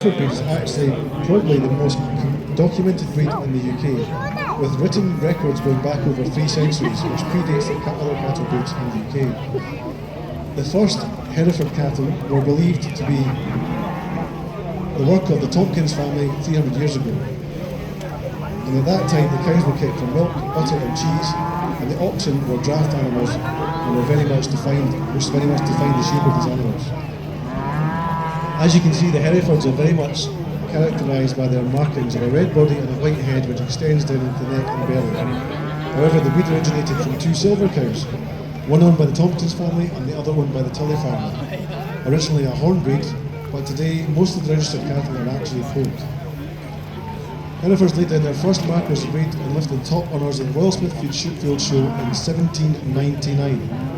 Breed is actually probably the most documented breed in the UK, with written records going back over 3 centuries, which predates the other cattle breeds in the UK. The first Hereford cattle were believed to be the work of the Tompkins family 300 years ago. And at that time the cows were kept for milk, butter and cheese, and the oxen were draft animals and were very much defined the shape of these animals. As you can see, the Herefords are very much characterised by their markings of a red body and a white head which extends down into the neck and belly. However, the breed originated from 2 silver cows, one owned by the Tompkins family and the other owned by the Tully family. Originally a horn breed, but today most of the registered cattle are actually foaled. Herefords laid down their first markers of breed and lifted top honours at the Royal Smithfield Sheepfield Show in 1799.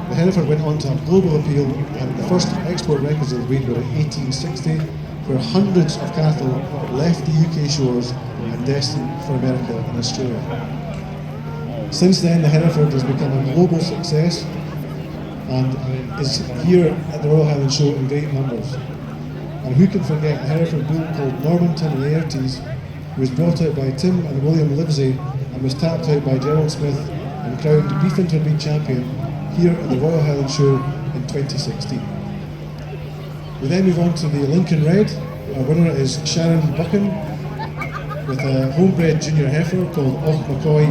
The Hereford went on to have global appeal, and the first export records of the breed were in 1860, where hundreds of cattle left the UK shores and destined for America and Australia. Since then, the Hereford has become a global success and is here at the Royal Highland Show in great numbers. And who can forget a Hereford bull called Normanton Laertes, who was brought out by Tim and William Livesey and was tapped out by Gerald Smith and crowned Beef Interbreed champion here at the Royal Highland Show in 2016. We then move on to the Lincoln Red. Our winner is Sharon Buchan with a homebred junior heifer called Ochmacoy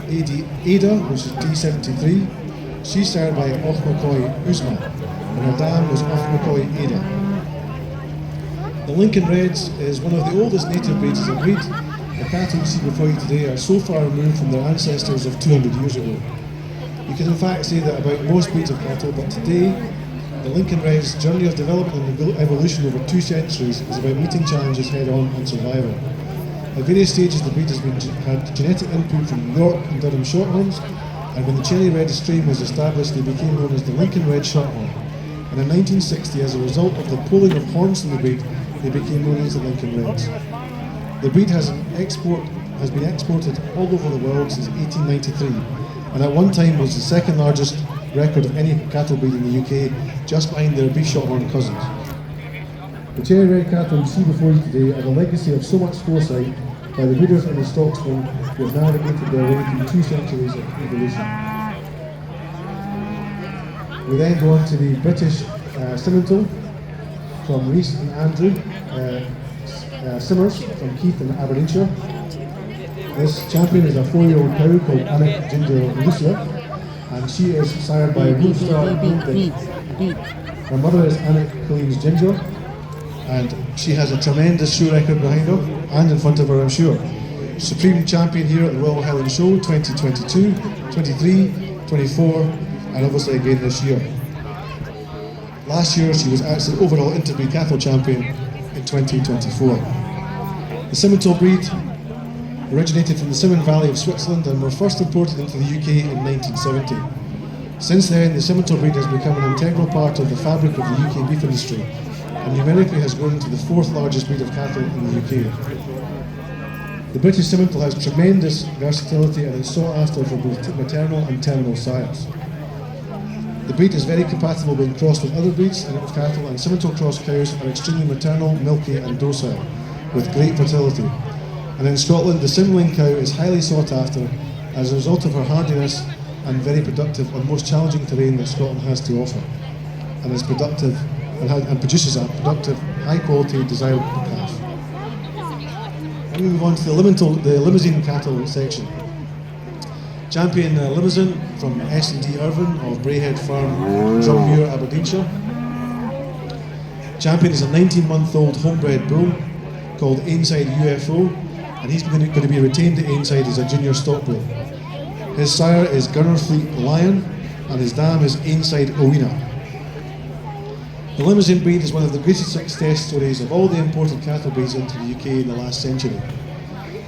Ada, which is D73. She's sired by Ochmacoy Uzma, and her dam was Ochmacoy Ada. The Lincoln Reds is one of the oldest native breeds as a breed. The cattle you see before you today are so far removed from their ancestors of 200 years ago. You can in fact say that about most breeds of cattle, but today the Lincoln Red's journey of development and evolution over 2 centuries is about meeting challenges head-on and survival. At various stages the breed has had genetic input from York and Durham Shorthorns, and when the Cherry Red strain was established they became known as the Lincoln Red Shorthorn. And in 1960, as a result of the pulling of horns from the breed, they became known as the Lincoln Reds. The breed has been exported all over the world since 1893, and at one time was the second largest record of any cattle breed in the UK, just behind their beef shorthorn cousins. The Cherry Red cattle you see before you today are the legacy of so much foresight by the breeders and the stocksmen who have navigated their way through 2 centuries of evolution. We then go on to the British Simmental from Rhs and Andrew Simmers from Keith in Aberdeenshire. This champion is a 4-year-old cow called Annick Ginger Lucia, and she is sired by Roostar Golding. Her mother is Annick Colleen's Ginger, and she has a tremendous show record behind her and in front of her, I'm sure. Supreme champion here at the Royal Highland Show 2022, 23, 24, and obviously again this year. Last year she was actually overall interbreed cattle champion in 2024. The Simmental breed originated from the Simmen Valley of Switzerland and were first imported into the UK in 1970. Since then, the Simmental breed has become an integral part of the fabric of the UK beef industry, and numerically has grown to the 4th largest breed of cattle in the UK. The British Simmental has tremendous versatility and is sought after for both maternal and terminal sires. The breed is very compatible when crossed with other breeds of cattle, and Simmental cross cows are extremely maternal, milky and docile, with great fertility. And in Scotland, the Simling cow is highly sought after as a result of her hardiness and very productive on most challenging terrain that Scotland has to offer, and is productive and produces a productive, high quality, desirable calf. And we move on to the Limousin cattle section. Champion Limousin from S&D Irvine of Brayhead Farm, Drummuir, Aberdeenshire. Champion is a 19-month-old homebred bull called Ainside UFO, and he's going to be retained at Ainside as a junior stock bull. His sire is Gunnerfleet Lion, and his dam is Ainside Owena. The Limousin breed is one of the greatest success stories of all the imported cattle breeds into the UK in the last century.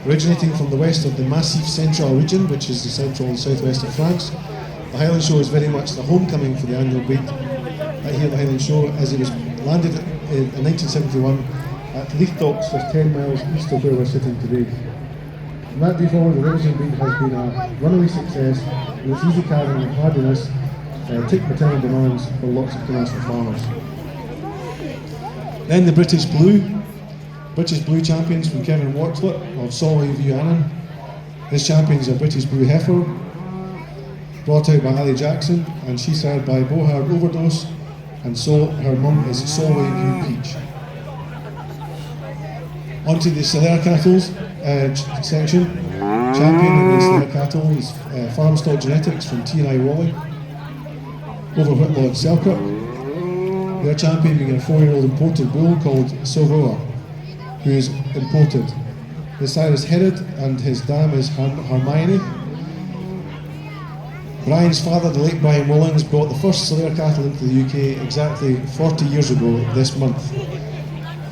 Originating from the west of the Massif Central region, which is the central and southwest of France, the Highland Show is very much the homecoming for the annual breed here at the Highland Show, as it was landed in 1971 at Leith Docks, just 10 miles east of where we're sitting today. From that day forward, the Limousin breed has been a runaway success with its easy carrying and hardiness, tick maternal demands for lots of commercial farmers. Then the British Blue champions from Kevin Wortlett of Solway View Annan. This champion is a British Blue heifer, brought out by Ali Jackson, and she's sired by Bohard Overdose, and so her mum is Solway View Peach. Onto the Solera Cattles section. Champion in the Solera Cattle is Farm Stock Genetics from T&I Wally, over Whitlaw and Selkirk. Their champion being a 4-year-old imported bull called Silvoa, who is imported. His sire is Herod and his dam is Hermione. Brian's father, the late Brian Mullins, brought the first Solera cattle into the UK exactly 40 years ago this month.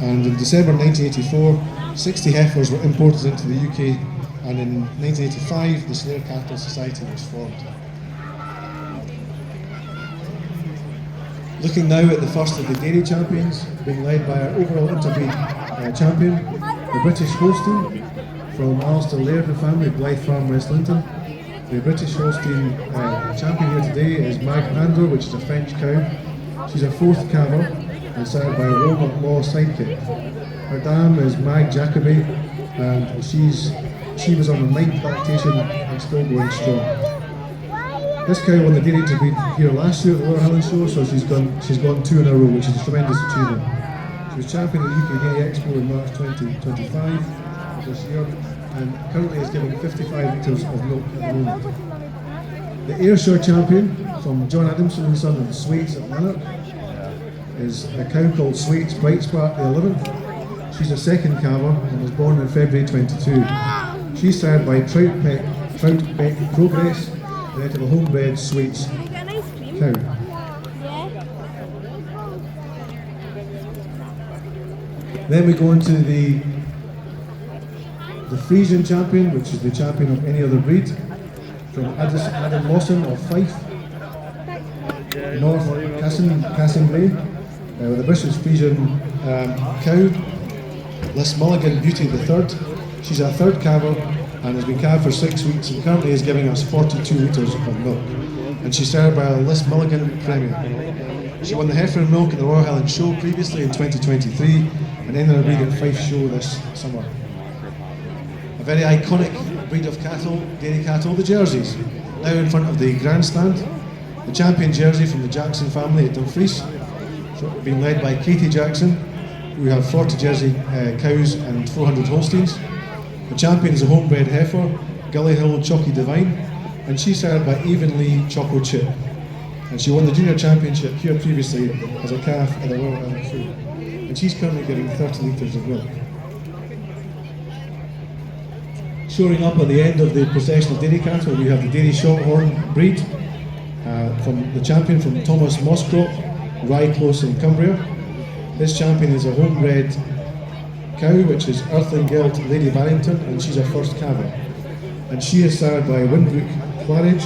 And in December 1984, 60 heifers were imported into the UK, and in 1985 the Solera Cattle Society was formed. Looking now at the first of the dairy champions, being led by our overall interbreed champion, the British Holstein from Alistair Laird and family, Blythe Farm, West Linton. The British Holstein champion here today is Mag Andor, which is a French cow. She's a 4th calver and sired by a Walnut Law sidekick. Her dam is Mag Jacoby, and she was on the 9th lactation and still going strong. This cow won the dairy interbreed here last year at the Lower Highland Show, so she's gone 2 in a row, which is a tremendous achievement. She was champion at the UK Dairy Expo in March 2025 of this year, and currently is giving 55 litres of milk at the moment. The Ayrshire champion from John Adamson and Son and Swaits at Lanark is a cow called Swaits Bright Spark the 11th. She's a 2nd calver and was born in February 22. She's sired by Troutbeck Progress, out of a homebred Swaits cow. Then we go into the Frisian champion, which is the champion of any other breed, from Adam Lawson of Fife, North Cassingley, with a British Frisian cow, Liss Mulligan Beauty III. She's a 3rd calver and has been calved for 6 weeks and currently is giving us 42 litres of milk. And she's sired by a Liss Mulligan Premier. She won the heifer and milk at the Royal Highland Show previously in 2023 and then a breed at Fife Show this summer. A very iconic breed of cattle, dairy cattle, the Jerseys. Now in front of the grandstand, the champion Jersey from the Jackson family at Dumfries, being led by Katie Jackson, who have 40 Jersey cows and 400 Holsteins. The champion is a homebred heifer, Gully Hill Chalky Divine, and she's sired by Avonlea Choco Chip. And she won the junior championship here previously as a calf at the Royal Highland Show. And she's currently giving 30 litres of milk. Showing up at the end of the procession of dairy cattle, we have the Dairy Shorthorn breed from the champion from Thomas Moscrop, Rye Close in Cumbria. This champion is a homebred cow, which is Earthling Gilt Lady Barrington, and she's a 1st calver. And she is sired by Winbrook Claridge,